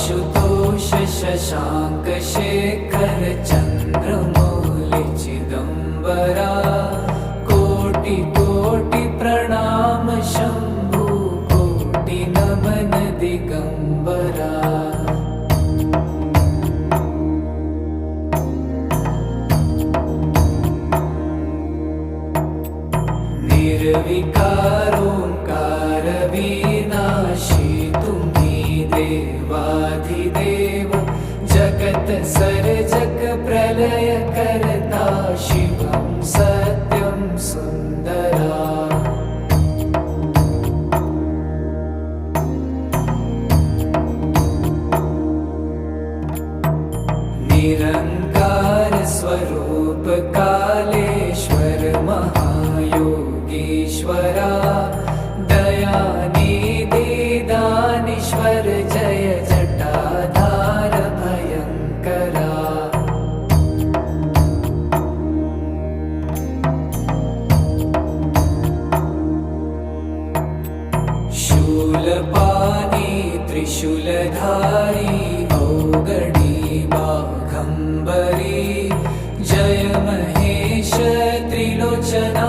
आशुतोष शशांक शेखर चंद्रमौलि चिदंबरा कोटि कोटि प्रणाम शंभु कोटि नमन दिगंबरा। निर्विकारोंकार विनाशी तुम्ही देवाधिदेव जगत सर्जक प्रलय करता शिवं सत्यं सुंदरा। निरंकार स्वरूप कालेश्वर महायोगीश्वरा दयानिधि दानीश्वर जय जटाधार भयंकरा। शूलपाणी त्रिशूलधारी औगणी बाघंबरी जय महेश त्रिलोचना